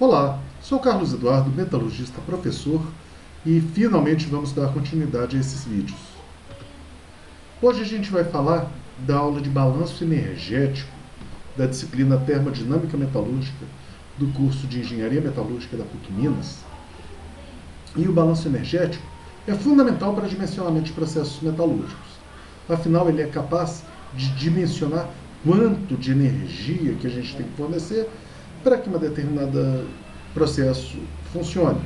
Olá, sou Carlos Eduardo, metalurgista, professor, e finalmente vamos dar continuidade a esses vídeos. Hoje a gente vai falar da aula de balanço energético da disciplina Termodinâmica Metalúrgica do curso de Engenharia Metalúrgica da PUC Minas. E o balanço energético é fundamental para dimensionamento de processos metalúrgicos. Afinal, ele é capaz de dimensionar quanto de energia que a gente tem que fornecer para que um determinado processo funcione.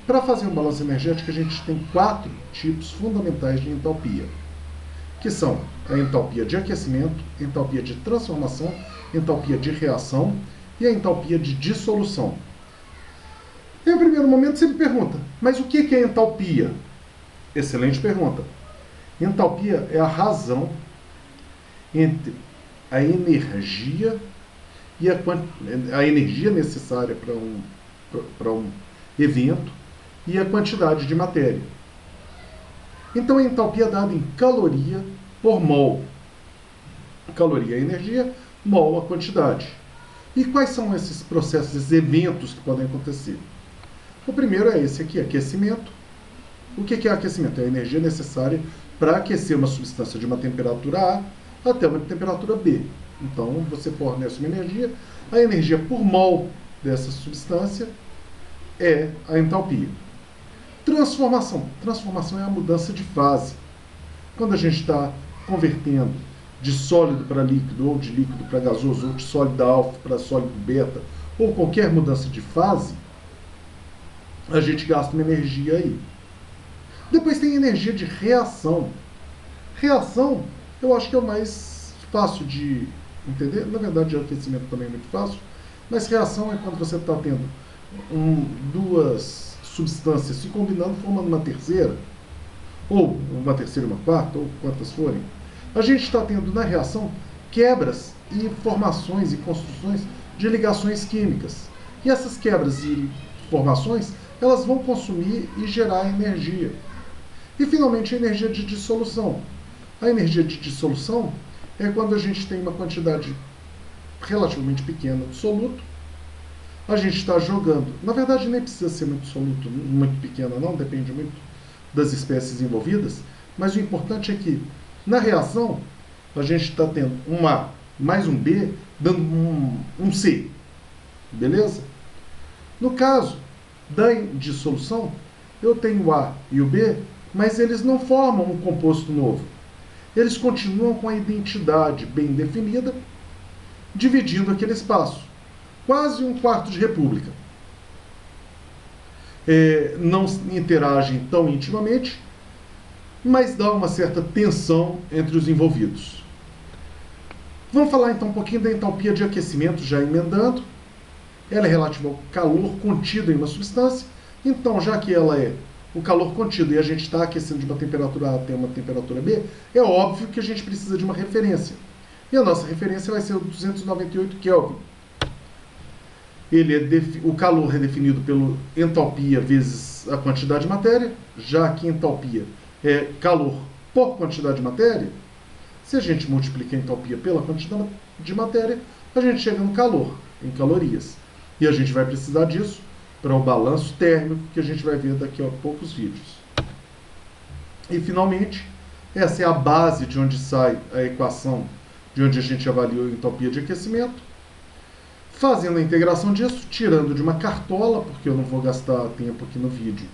Para fazer um balanço energético, a gente tem 4 tipos fundamentais de entalpia, que são a entalpia de aquecimento, entalpia de transformação, entalpia de reação e a entalpia de dissolução. Em primeiro momento, você me pergunta, mas o que é entalpia? Excelente pergunta. Entalpia é a razão entre a energia e a energia necessária para um evento e a quantidade de matéria. Então a entalpia é dada em caloria por mol. Caloria é a energia, mol a quantidade. E quais são esses processos, esses eventos que podem acontecer? O primeiro é esse aqui, aquecimento. O que é aquecimento? É a energia necessária para aquecer uma substância de uma temperatura A até uma temperatura B. Então, você fornece uma energia, a energia por mol dessa substância é a entalpia. Transformação. Transformação é a mudança de fase. Quando a gente está convertendo de sólido para líquido, ou de líquido para gasoso, ou de sólido alfa para sólido beta, ou qualquer mudança de fase, a gente gasta uma energia aí. Depois tem energia de reação. Reação, eu acho que é o mais fácil de entender. Na verdade, o aquecimento também é muito fácil, mas reação é quando você está tendo duas substâncias se combinando, formando uma terceira, ou uma terceira e uma quarta, ou quantas forem. A gente está tendo na reação quebras e formações e construções de ligações químicas. E essas quebras e formações, elas vão consumir e gerar energia. E finalmente a energia de dissolução. A energia de dissolução é quando a gente tem uma quantidade relativamente pequena de soluto, a gente está jogando. Na verdade, nem precisa ser muito soluto, muito pequena não, depende muito das espécies envolvidas, mas o importante é que, na reação, a gente está tendo um A mais um B, dando um C. Beleza? No caso da dissolução, eu tenho o A e o B, mas eles não formam um composto novo. Eles continuam com a identidade bem definida, dividindo aquele espaço. Quase um quarto de república. Não interagem tão intimamente, mas dá uma certa tensão entre os envolvidos. Vamos falar então um pouquinho da entalpia de aquecimento, já emendando. Ela é relativa ao calor contido em uma substância. Então, já que ela é o calor contido e a gente está aquecendo de uma temperatura A até uma temperatura B, é óbvio que a gente precisa de uma referência. E a nossa referência vai ser o 298 Kelvin. O calor é definido pela entalpia vezes a quantidade de matéria, já que entalpia é calor por quantidade de matéria. Se a gente multiplica a entalpia pela quantidade de matéria, a gente chega no calor, em calorias. E a gente vai precisar disso para o balanço térmico, que a gente vai ver daqui a poucos vídeos. E, finalmente, essa é a base de onde sai a equação, de onde a gente avaliou a entalpia de aquecimento. Fazendo a integração disso, tirando de uma cartola, porque eu não vou gastar tempo aqui no vídeo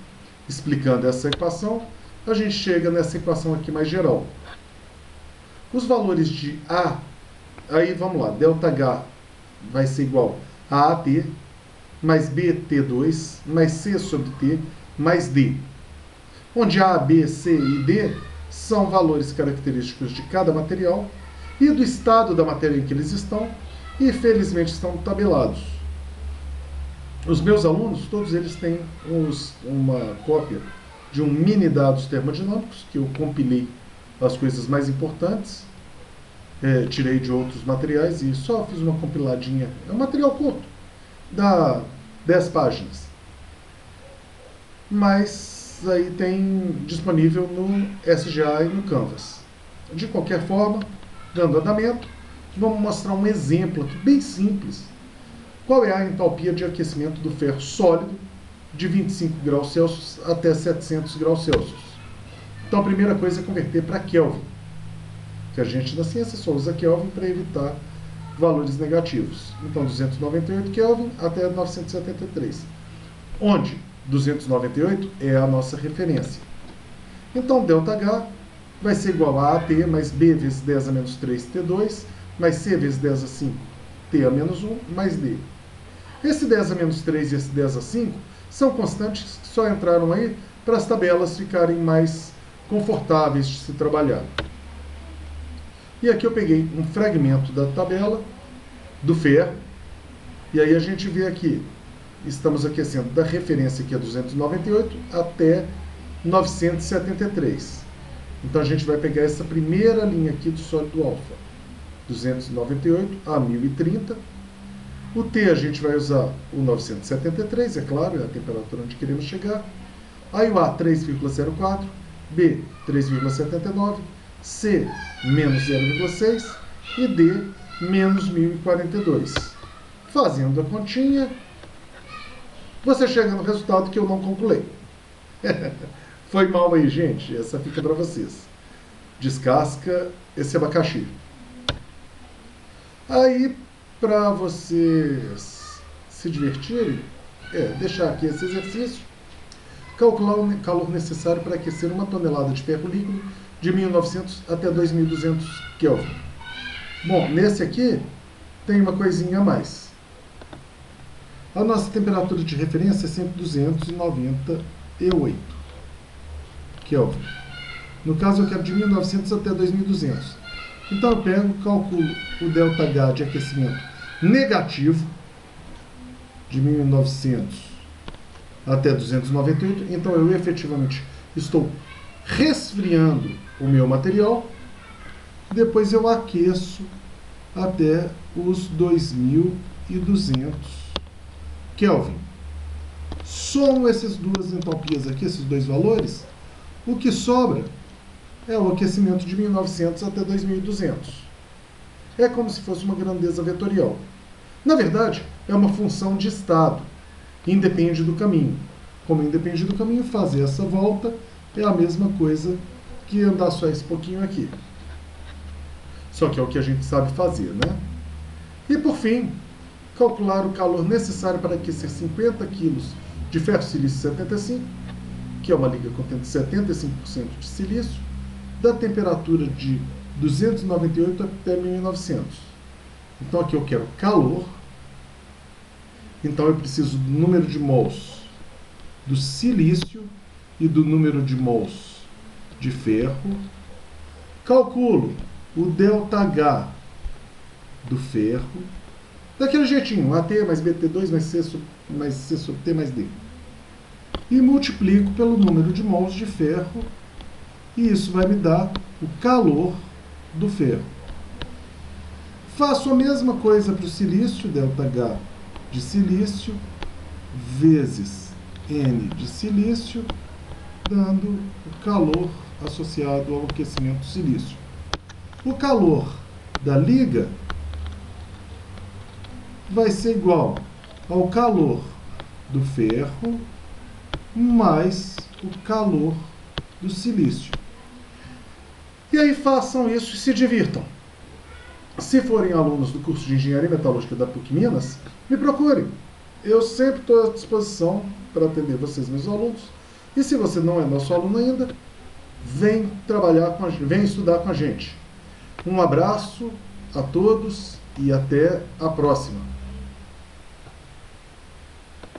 explicando essa equação, a gente chega nessa equação aqui mais geral. Os valores de A, aí vamos lá, ΔH vai ser igual a AT, mais BT2, mais C sobre T, mais D. Onde A, B, C e D são valores característicos de cada material e do estado da matéria em que eles estão, e felizmente estão tabelados. Os meus alunos, todos eles têm uma cópia de um mini dados termodinâmicos, que eu compilei as coisas mais importantes, tirei de outros materiais e só fiz uma compiladinha. É um material curto, dá 10 páginas. Mas aí tem disponível no SGA e no Canvas. De qualquer forma, dando andamento, vamos mostrar um exemplo aqui, bem simples, qual é a entalpia de aquecimento do ferro sólido de 25 graus Celsius até 700 graus Celsius. Então a primeira coisa é converter para Kelvin, que a gente na ciência só usa Kelvin para evitar valores negativos. Então 298 Kelvin até 973, onde 298 é a nossa referência. Então ΔH vai ser igual a AT mais B vezes 10 a menos 3 T2, mais C vezes 10 a 5 T a menos 1, mais D. Esse 10 a menos 3 e esse 10 a 5 são constantes que só entraram aí para as tabelas ficarem mais confortáveis de se trabalhar. E aqui eu peguei um fragmento da tabela do ferro, e aí a gente vê aqui, estamos aquecendo da referência que é 298 até 973. Então a gente vai pegar essa primeira linha aqui do sólido alfa, 298 a 1030. O T a gente vai usar o 973, é claro, é a temperatura onde queremos chegar. Aí o A 3,04, B 3,79, C menos 0,6 e D menos 1042. Fazendo a continha, você chega no resultado que eu não calculei. Foi mal aí, gente. Essa fica para vocês. Descasca esse abacaxi. Aí, para vocês se divertirem, deixar aqui esse exercício. Calcular o calor necessário para aquecer 1 tonelada de ferro líquido de 1900 até 2200 Kelvin. Bom, nesse aqui tem uma coisinha a mais. A nossa temperatura de referência é sempre 298 Kelvin. No caso, eu quero de 1900 até 2200. Então, eu pego e calculo o ΔH de aquecimento negativo de 1900 até 298. Então, eu efetivamente estou resfriando o meu material. Depois, eu aqueço até os 2200 Kelvin. Somo essas duas entalpias aqui, esses dois valores. O que sobra é o aquecimento de 1900 até 2200. É como se fosse uma grandeza vetorial. Na verdade, é uma função de estado. Independe do caminho. Como independe do caminho, fazer essa volta é a mesma coisa que andar só esse pouquinho aqui. Só que é o que a gente sabe fazer, né? E por fim, calcular o calor necessário para aquecer 50 kg de ferro silício 75, que é uma liga contendo 75% de silício, da temperatura de 298 até 1900. Então aqui eu quero calor. Então eu preciso do número de mols do silício e do número de mols de ferro. Calculo o ΔH do ferro, daquele jeitinho, AT mais BT2 mais C sobre T mais D. E multiplico pelo número de mols de ferro, e isso vai me dar o calor do ferro. Faço a mesma coisa para o silício, ΔH de silício, vezes N de silício, dando o calor associado ao aquecimento do silício. O calor da liga vai ser igual ao calor do ferro mais o calor do silício. E aí façam isso e se divirtam. Se forem alunos do curso de Engenharia Metalúrgica da PUC Minas, me procurem. Eu sempre estou à disposição para atender vocês, meus alunos. E se você não é nosso aluno ainda, vem trabalhar com a gente, vem estudar com a gente. Um abraço a todos e até a próxima.